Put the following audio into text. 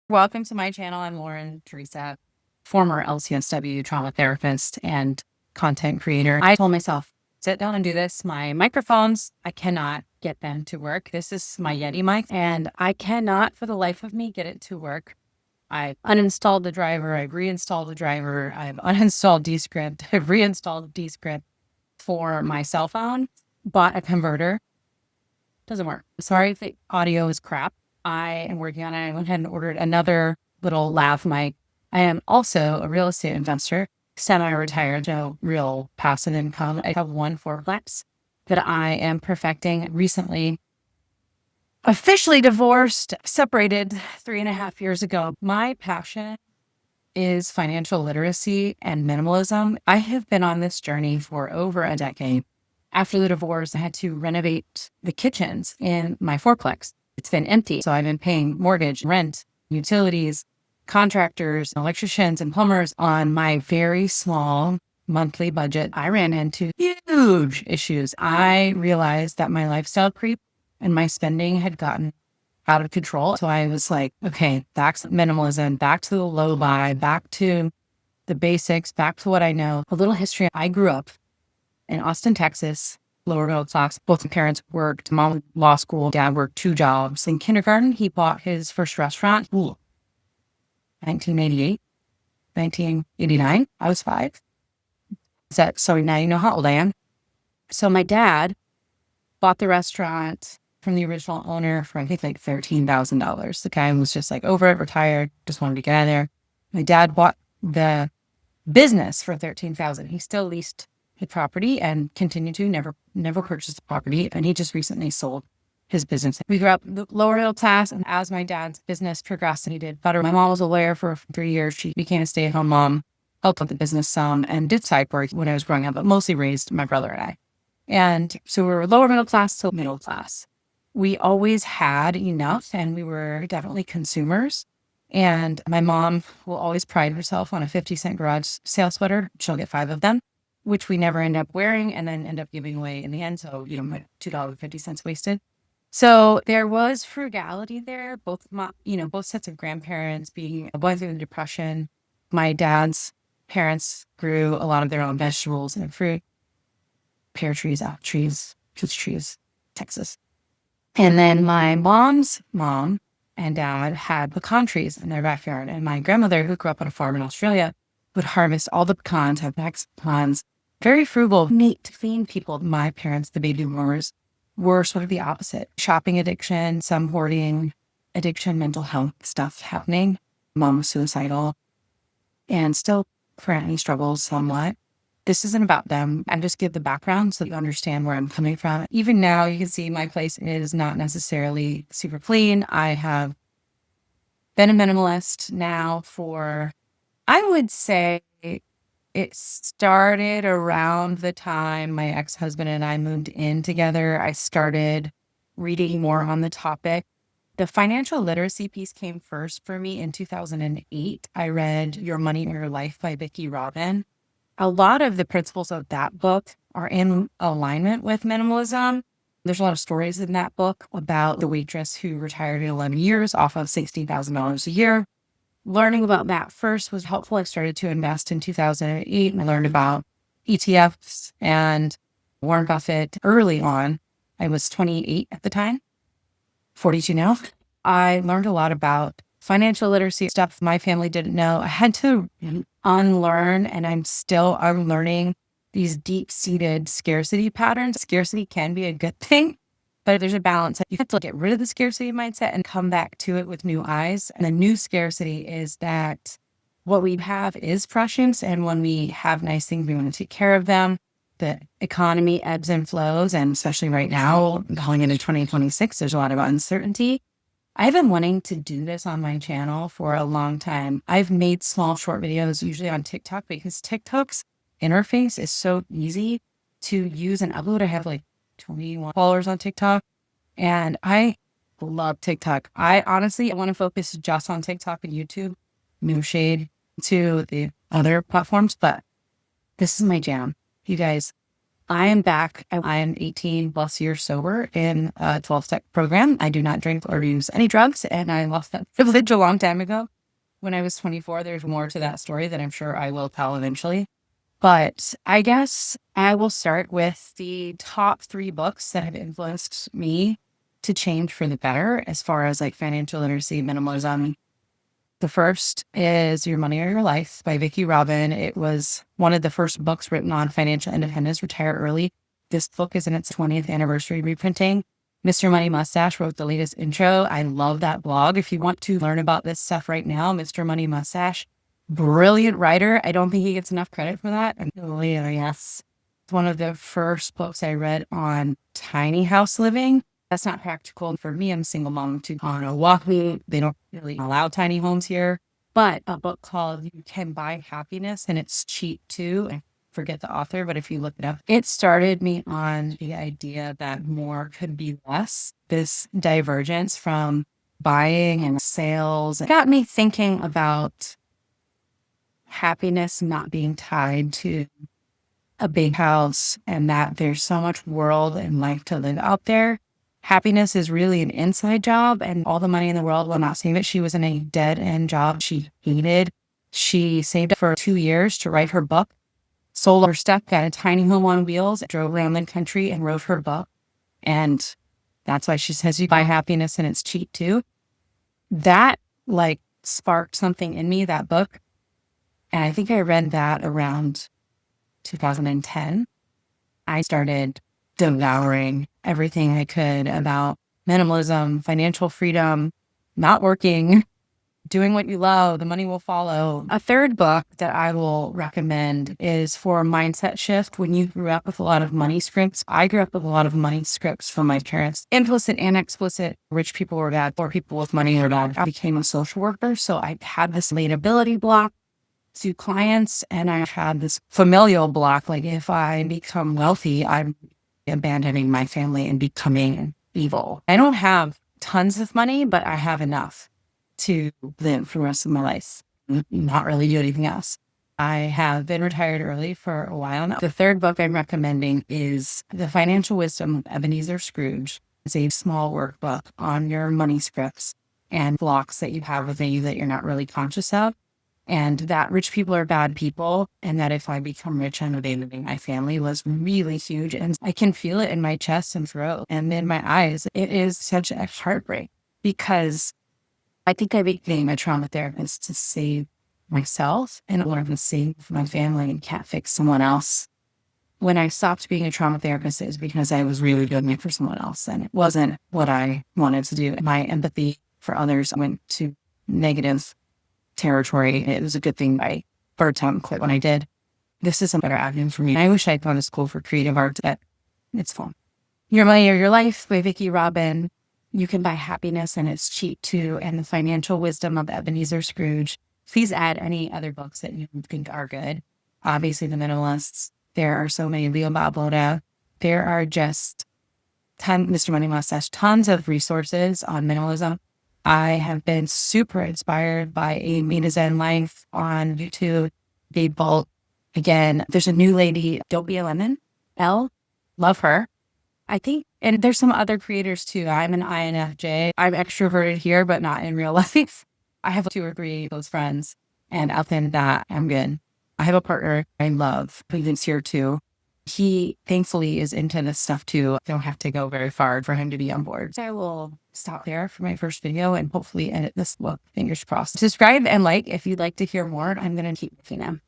Welcome to my channel. I'm Lauren Theresa, former LCSW trauma therapist and content creator. I told myself, sit down and do this. My microphones, I cannot get them to work. This is my Yeti mic, and I cannot for the life of me get it to work. I've uninstalled the driver. I've reinstalled the driver. I've uninstalled Descript. I've reinstalled Descript for my cell phone, bought a converter. Doesn't work. Sorry if the audio is crap. I am working on it. I went ahead and ordered another little lav mic. I am also a real estate investor, semi-retired, no real passive income. I have one fourplex that I am perfecting recently. Officially divorced, separated 3.5 years ago. My passion is financial literacy and minimalism. I have been on this journey for over a decade. After the divorce, I had to renovate the kitchens in my fourplex. It's been empty. So I've been paying mortgage, rent, utilities, contractors, electricians, and plumbers on my very small monthly budget. I ran into huge issues. I realized that my lifestyle creep and my spending had gotten out of control. So I was like, okay, back to minimalism, back to the low buy, back to the basics, back to what I know. A little history. I grew up in Austin, Texas, lower middle class. Both my parents worked. Mom went to law school. Dad worked 2 jobs. In kindergarten, he bought his first restaurant. 1988, 1989. I was 5. So now you know how old I am. So my dad bought the restaurant from the original owner for, I think, like $13,000. The guy was just like over it, retired, just wanted to get out of there. My dad bought the business for $13,000. He still leased the property and continued to never purchased the property. And he just recently sold his business. We grew up lower middle class. And as my dad's business progressed and he did better, my mom was a lawyer for 3 years. She became a stay-at-home mom, helped with the business some, and did side work when I was growing up, but mostly raised my brother and I. And so we were lower middle class to middle class. We always had enough, and we were definitely consumers. And my mom will always pride herself on a 50-cent garage sale sweater. She'll get 5 of them, which we never end up wearing and then end up giving away in the end. So, my $2.50 wasted. So there was frugality there. Both sets of grandparents going through the Depression. My dad's parents grew a lot of their own vegetables and fruit, pear trees, apple trees, peach trees, Texas. And then my mom's mom and dad had pecan trees in their backyard. And my grandmother, who grew up on a farm in Australia, would harvest all the pecans, have bags of pecans. Very frugal, neat, clean people. My parents, the baby boomers, were sort of the opposite. Shopping addiction, some hoarding addiction, mental health stuff happening. Mom was suicidal and still currently struggles somewhat. This isn't about them. I just give the background so you understand where I'm coming from. Even now, you can see my place is not necessarily super clean. I have been a minimalist now for, I would say, it started around the time my ex-husband and I moved in together. I started reading more on the topic. The financial literacy piece came first for me in 2008. I read Your Money or Your Life by Vicki Robin. A lot of the principles of that book are in alignment with minimalism. There's a lot of stories in that book about the waitress who retired in 11 years off of $60,000 a year. Learning about that first was helpful. I started to invest in 2008 and I learned about ETFs and Warren Buffett early on. I was 28 at the time, 42 now. I learned a lot about financial literacy stuff my family didn't know. I had to unlearn, and I'm still unlearning these deep-seated scarcity patterns. Scarcity can be a good thing, but there's a balance. You have to get rid of the scarcity mindset and come back to it with new eyes. And the new scarcity is that what we have is precious, and when we have nice things, we want to take care of them. The economy ebbs and flows, and especially right now, going into 2026, there's a lot of uncertainty. I've been wanting to do this on my channel for a long time. I've made small short videos, usually on TikTok, because TikTok's interface is so easy to use and upload. I have like 21 followers on TikTok, and I love TikTok. I honestly want to focus just on TikTok and YouTube. No shade to the other platforms, but this is my jam. You guys, I am back. I am 18 plus years sober in a 12-step program. I do not drink or use any drugs, and I lost that privilege a long time ago. When I was 24, there's more to that story that I'm sure I will tell eventually. But I guess I will start with the top 3 books that have influenced me to change for the better as far as like financial literacy, minimalism. The first is Your Money or Your Life by Vicki Robin. It was one of the first books written on financial independence, retire early. This book is in its 20th anniversary reprinting. Mr. Money Mustache wrote the latest intro. I love that blog. If you want to learn about this stuff right now, Mr. Money Mustache, brilliant writer. I don't think he gets enough credit for that. And yes, it's one of the first books I read on tiny house living. That's not practical for me. I'm a single mom to Oahu. They don't really allow tiny homes here. But a book called You Can Buy Happiness, and it's cheap too. I forget the author, but if you look it up, it started me on the idea that more could be less. This divergence from buying and sales got me thinking about happiness not being tied to a big house, and that there's so much world and life to live out there. Happiness is really an inside job, and all the money in the world will not save it. She was in a dead-end job she hated. She saved up for 2 years to write her book, sold her stuff, got a tiny home on wheels, drove around the country and wrote her book. And that's why she says you buy happiness and it's cheap too. That like sparked something in me, that book. And I think I read that around 2010. I started devouring everything I could about minimalism, financial freedom, not working, doing what you love, the money will follow. A third book that I will recommend is for a mindset shift when you grew up with a lot of money scripts. I grew up with a lot of money scripts from my parents, implicit and explicit. Rich people were bad, poor people with money were bad. I became a social worker, so I had this relatability block to clients, and I had this familial block. Like if I become wealthy, I'm abandoning my family and becoming evil. I don't have tons of money, but I have enough to live for the rest of my life, not really do anything else. I have been retired early for a while now. The third book I'm recommending is The Financial Wisdom of Ebenezer Scrooge. It's a small workbook on your money scripts and blocks that you have within you that you're not really conscious of. And that rich people are bad people, and that if I become rich, I'm abandoning my family was really huge. And I can feel it in my chest and throat and in my eyes. It is such a heartbreak because I think I became a trauma therapist to save myself and learn to save my family and can't fix someone else. When I stopped being a trauma therapist, it was because I was really doing it for someone else, and it wasn't what I wanted to do. My empathy for others went to negative territory. It was a good thing I burnt out and quit when I did. This is a better avenue for me. I wish I'd gone to school for creative art, but it's fun. Your Money or Your Life by Vicki Robin. You Can Buy Happiness and It's Cheap Too, and The Financial Wisdom of Ebenezer Scrooge. Please add any other books that you think are good. Obviously, The Minimalists. There are so many. Leo Babloda. There are just Mr. Money Mustache, tons of resources on minimalism. I have been super inspired by A Made Zen Life on YouTube. Dave Bolt. Again, there's a new lady, Don't Be a Lemon. Love her. I think, and there's some other creators too. I'm an INFJ. I'm extroverted here, but not in real life. I have 2 or 3 close friends, and other than that, I'm good. I have a partner I love who lives here too. He thankfully is into this stuff too. I don't have to go very far for him to be on board. So I will stop there for my first video and hopefully edit this book. Fingers crossed. Subscribe and like if you'd like to hear more. I'm going to keep making them.